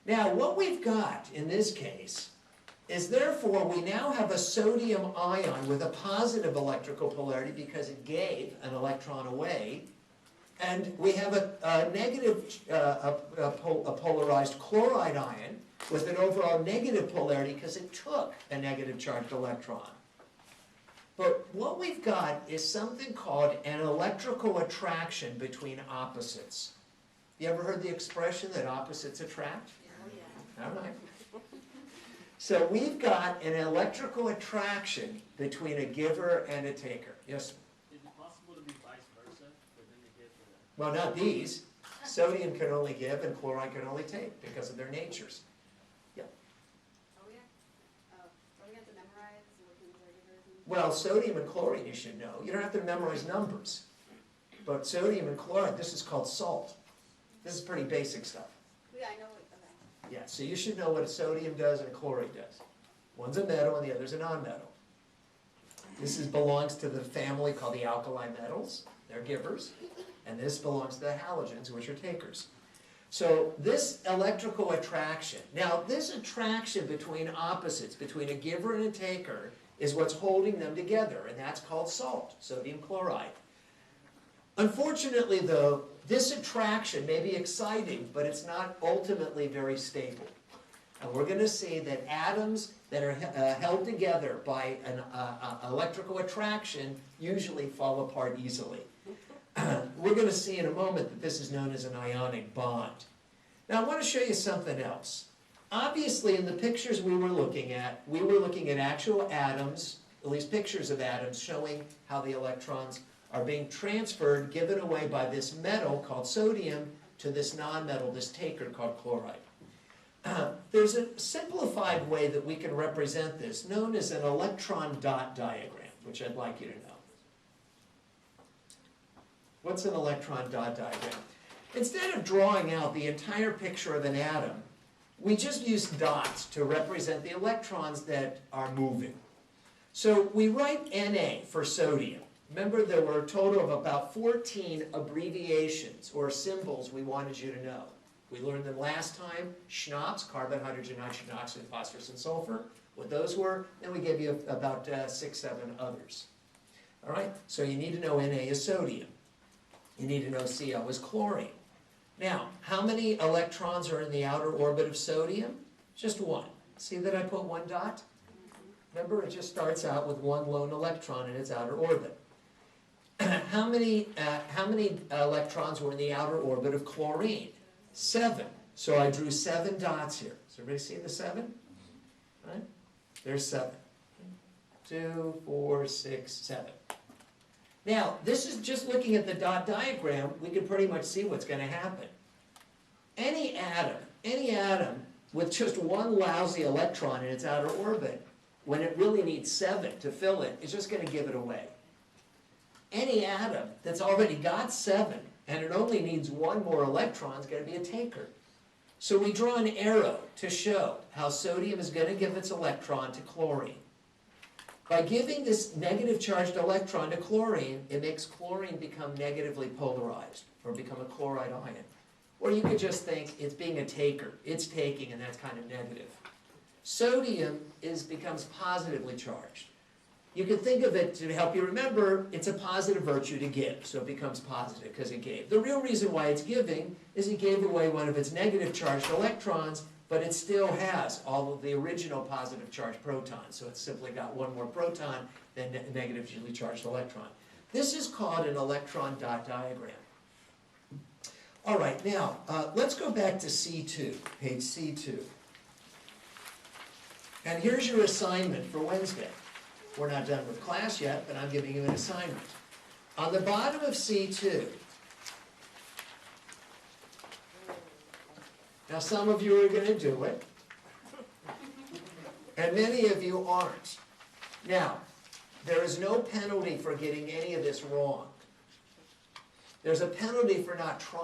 Now, what we've got in this case is therefore we now have a sodium ion with a positive electrical polarity because it gave an electron away, and we have a polarized chloride ion with an overall negative polarity because it took a negative charged electron. But what we've got is something called an electrical attraction between opposites. You ever heard the expression that opposites attract? Oh, yeah. All right. So we've got an electrical attraction between a giver and a taker. Yes? Is it possible to be vice versa within the gift? Well, not these. Sodium can only give and chloride can only take because of their natures. Yeah. Oh, yeah. Don't we have to memorize working with givers and... Well, sodium and chlorine you should know. You don't have to memorize numbers. But sodium and chloride, this is called salt. This is pretty basic stuff. Yeah, I know. Okay. Yeah, so you should know what a sodium does and a chloride does. One's a metal and the other's a nonmetal. This belongs to the family called the Alkali Metals. They're givers. And this belongs to the halogens, which are takers. So this electrical attraction, now this attraction between opposites, between a giver and a taker, is what's holding them together, and that's called salt, sodium chloride. Unfortunately, though, this attraction may be exciting, but it's not ultimately very stable. And we're going to see that atoms that are held together by an electrical attraction usually fall apart easily. We're going to see in a moment that this is known as an ionic bond. Now I want to show you something else. Obviously, in the pictures we were looking at actual atoms, at least pictures of atoms, showing how the electrons are being transferred, given away by this metal called sodium to this nonmetal, this taker called chloride. There's a simplified way that we can represent this, known as an electron dot diagram, which I'd like you to know. What's an electron dot diagram? Instead of drawing out the entire picture of an atom, we just use dots to represent the electrons that are moving. So we write Na for sodium. Remember, there were a total of about 14 abbreviations or symbols we wanted you to know. We learned them last time. Schnapps, carbon, hydrogen, nitrogen, oxygen, phosphorus, and sulfur, what those were. Then we gave you about 6, 7 others. All right, so you need to know Na is sodium. You need to know Cl is chlorine. Now, how many electrons are in the outer orbit of sodium? Just one. See that I put one dot? Remember, it just starts out with one lone electron in its outer orbit. How many electrons were in the outer orbit of chlorine? 7. So I drew 7 dots here. Does everybody see the 7? Right? There's 7. 2, 4, 6, 7. Now, this is just looking at the dot diagram, we can pretty much see what's going to happen. Any atom with just one lousy electron in its outer orbit, when it really needs 7 to fill it, is just going to give it away. Any atom that's already got 7 and it only needs 1 more electron is going to be a taker. So we draw an arrow to show how sodium is going to give its electron to chlorine. By giving this negative charged electron to chlorine, it makes chlorine become negatively polarized, or become a chloride ion. Or you could just think it's being a taker. It's taking, and that's kind of negative. Sodium becomes positively charged. You can think of it, to help you remember, it's a positive virtue to give, so it becomes positive because it gave. The real reason why it's giving is it gave away one of its negative charged electrons, but it still has all of the original positive charged protons, so it's simply got one more proton than a negatively charged electron. This is called an electron dot diagram. All right, now, let's go back to C2, page C2. And here's your assignment for Wednesday. We're not done with class yet, but I'm giving you an assignment. On the bottom of C2, now some of you are going to do it, and many of you aren't. Now, there is no penalty for getting any of this wrong. There's a penalty for not trying.